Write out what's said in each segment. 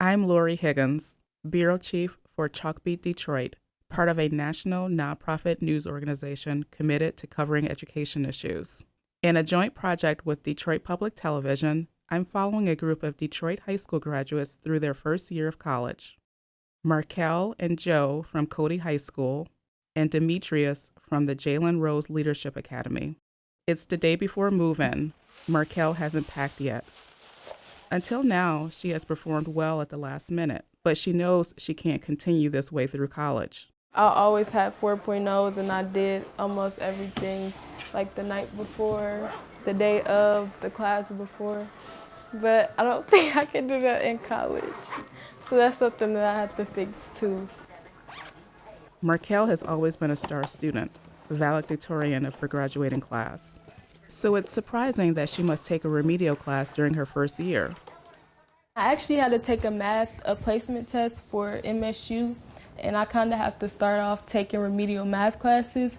I'm Lori Higgins, Bureau Chief for Chalkbeat Detroit, part of a national nonprofit news organization committed to covering education issues. In a joint project with Detroit Public Television, I'm following a group of Detroit high school graduates through their first year of college. Markel and Joe from Cody High School, and Demetrius from the Jalen Rose Leadership Academy. It's the day before move-in. Markel hasn't packed yet. Until now, she has performed well at the last minute, but she knows she can't continue this way through college. I always had 4.0s and I did almost everything like the night before, the day of, the class before. But I don't think I can do that in college. So that's something that I have to fix too. Markel has always been a star student, valedictorian of her graduating class. So it's surprising that she must take a remedial class during her first year. I actually had to take a placement test for MSU, and I kind of have to start off taking remedial math classes.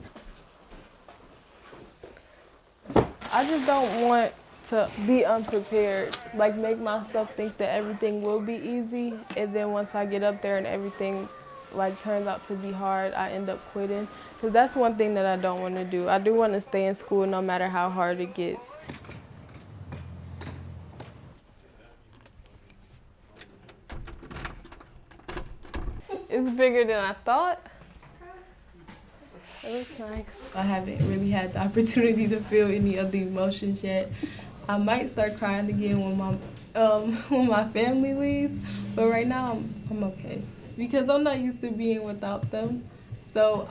I just don't want to be unprepared, like make myself think that everything will be easy, and then once I get up there and everything turns out to be hard, I end up quitting. Because that's one thing that I don't want to do. I do want to stay in school no matter how hard it gets. It's bigger than I thought. It looks nice. I haven't really had the opportunity to feel any of the emotions yet. I might start crying again when my family leaves, but right now I'm okay because I'm not used to being without them. So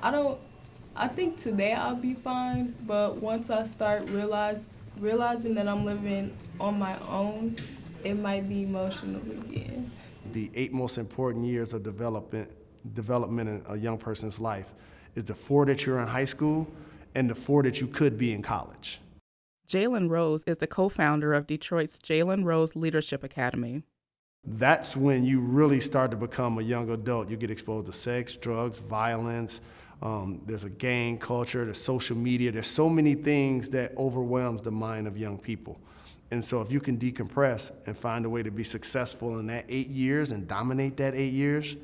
I think today I'll be fine, but once I start realizing that I'm living on my own, it might be emotional again. The 8 most important years of development in a young person's life is the 4 that you're in high school and the 4 that you could be in college. Jalen Rose is the co-founder of Detroit's Jalen Rose Leadership Academy. That's when you really start to become a young adult. You get exposed to sex, drugs, violence. There's a gang culture, there's social media. There's so many things that overwhelms the mind of young people. And so if you can decompress and find a way to be successful in that 8 years and dominate that 8 years,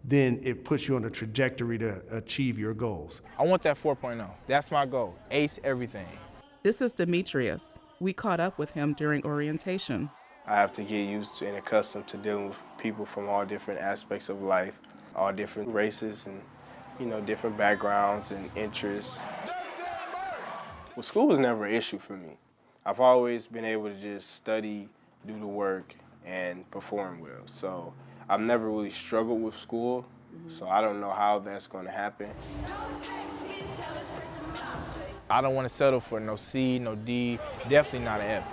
then it puts you on a trajectory to achieve your goals. I want that 4.0. That's my goal. Ace everything. This is Demetrius. We caught up with him during orientation. I have to get used to and accustomed to dealing with people from all different aspects of life, all different races and, different backgrounds and interests. Well, school was never an issue for me. I've always been able to just study, do the work, and perform well. So I've never really struggled with school, so I don't know how that's going to happen. I don't want to settle for no C, no D, definitely not an F.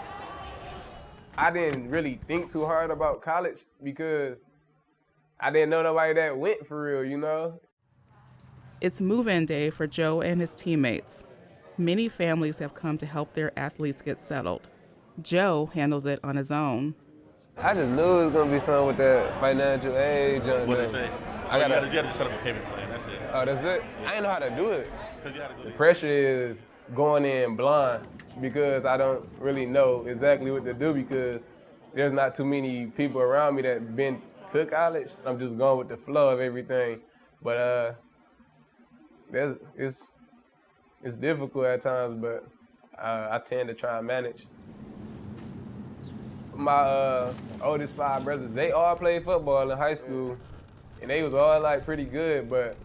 I didn't really think too hard about college because I didn't know nobody that went for real, It's move-in day for Joe and his teammates. Many families have come to help their athletes get settled. Joe handles it on his own. I just knew it was going to be something with that financial aid. What did they say? You got to set up a payment plan, that's it. Oh, that's it? I didn't know how to do it. The pressure is going in blind because I don't really know exactly what to do because there's not too many people around me that been to college. I'm just going with the flow of everything. But it's difficult at times, but I tend to try and manage. My oldest 5 brothers, they all played football in high school, and they was all pretty good, but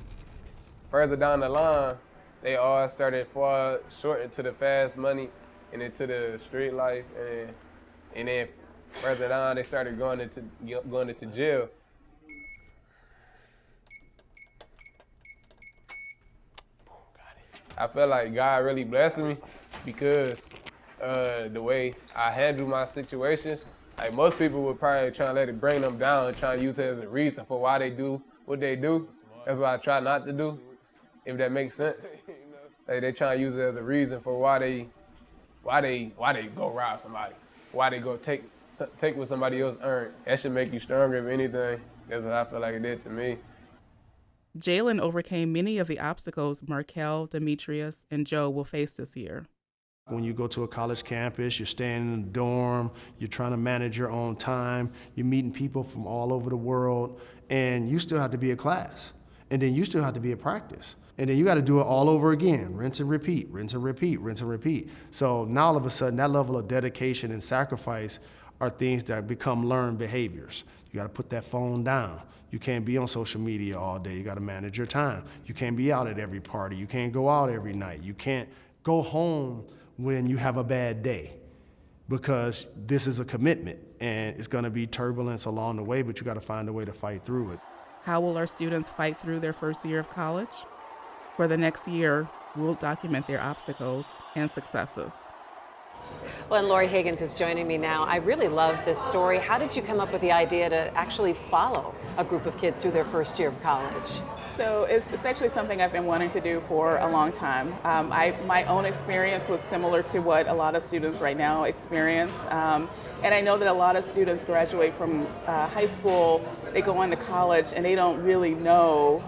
further down the line, they all started fall short into the fast money and into the street life, and then further down, they started going into jail. I feel like God really blessed me because the way I handle my situations, most people would probably try to let it bring them down and try to use it as a reason for why they do what they do. That's what I try not to do, if that makes sense. They try to use it as a reason for why they go rob somebody, why they go take what somebody else earned. That should make you stronger, if anything. That's what I feel like it did to me. Jalen overcame many of the obstacles Markel, Demetrius, and Joe will face this year. When you go to a college campus, you're staying in a dorm, you're trying to manage your own time, you're meeting people from all over the world, and you still have to be at class. And then you still have to be at practice. And then you got to do it all over again, rinse and repeat, rinse and repeat, rinse and repeat. So now all of a sudden, that level of dedication and sacrifice are things that become learned behaviors. You got to put that phone down. You can't be on social media all day. You got to manage your time. You can't be out at every party. You can't go out every night. You can't go home when you have a bad day, because this is a commitment and it's going to be turbulence along the way, but you got to find a way to fight through it. How will our students fight through their first year of college? For the next year, we'll document their obstacles and successes. Well, and Lori Higgins is joining me now. I really love this story. How did you come up with the idea to actually follow a group of kids through their first year of college? So it's actually something I've been wanting to do for a long time. My own experience was similar to what a lot of students right now experience. And I know that a lot of students graduate from high school, they go on to college, and they don't really know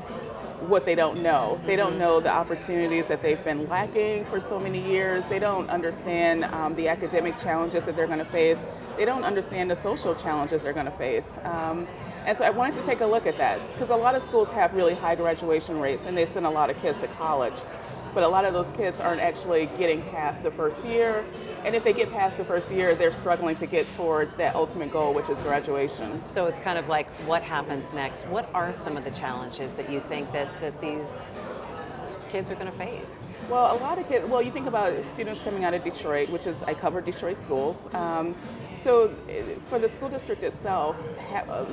what they don't know. They don't know the opportunities that they've been lacking for so many years. They don't understand the academic challenges that they're going to face. They don't understand the social challenges they're going to face. And so I wanted to take a look at that, because a lot of schools have really high graduation rates and they send a lot of kids to college. But a lot of those kids aren't actually getting past the first year. And if they get past the first year, they're struggling to get toward that ultimate goal, which is graduation. So it's kind of like, what happens next? What are some of the challenges that you think that these kids are going to face? Well, a lot of kids, you think about students coming out of Detroit, which is, I cover Detroit schools. So for the school district itself,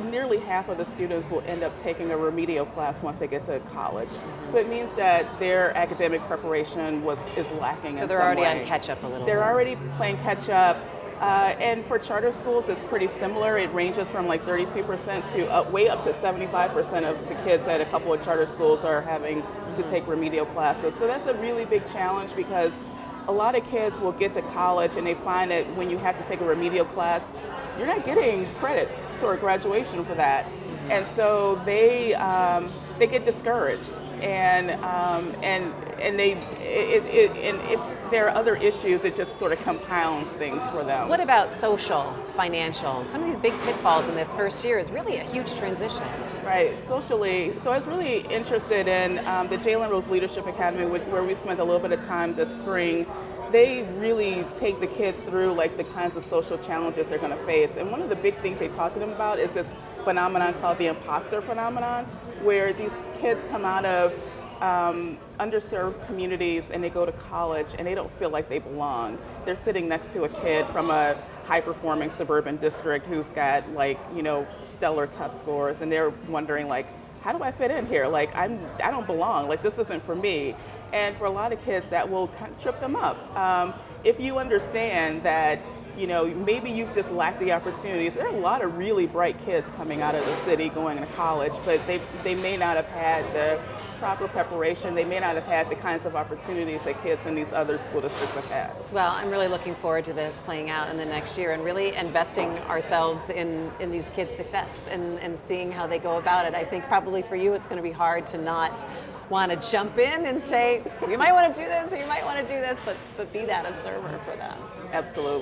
nearly half of the students will end up taking a remedial class once they get to college. So it means that their academic preparation is lacking in some way. So they're already on catch up a little bit. They're already playing catch up. And for charter schools, it's pretty similar. It ranges from like 32% to way up to 75% of the kids at a couple of charter schools are having to take remedial classes. So that's a really big challenge, because a lot of kids will get to college and they find that when you have to take a remedial class, you're not getting credit toward graduation for that. And so they get discouraged, and if there are other issues, it just sort of compounds things for them. What about social, financial? Some of these big pitfalls in this first year is really a huge transition. Right, socially. So I was really interested in the Jalen Rose Leadership Academy, where we spent a little bit of time this spring. They really take the kids through like the kinds of social challenges they're going to face. And one of the big things they talk to them about is this phenomenon called the imposter phenomenon, where these kids come out of underserved communities and they go to college and they don't feel like they belong. They're sitting next to a kid from a high-performing suburban district who's got stellar test scores, and they're wondering how do I fit in here? I don't belong. This isn't for me. And for a lot of kids, that will kind of trip them up. If you understand that maybe you've just lacked the opportunities. There are a lot of really bright kids coming out of the city going to college, but they may not have had the proper preparation. They may not have had the kinds of opportunities that kids in these other school districts have had. Well, I'm really looking forward to this playing out in the next year and really investing ourselves in these kids' success and seeing how they go about it. I think probably for you it's going to be hard to not want to jump in and say, you might want to do this or you might want to do this, but be that observer for them. Absolutely.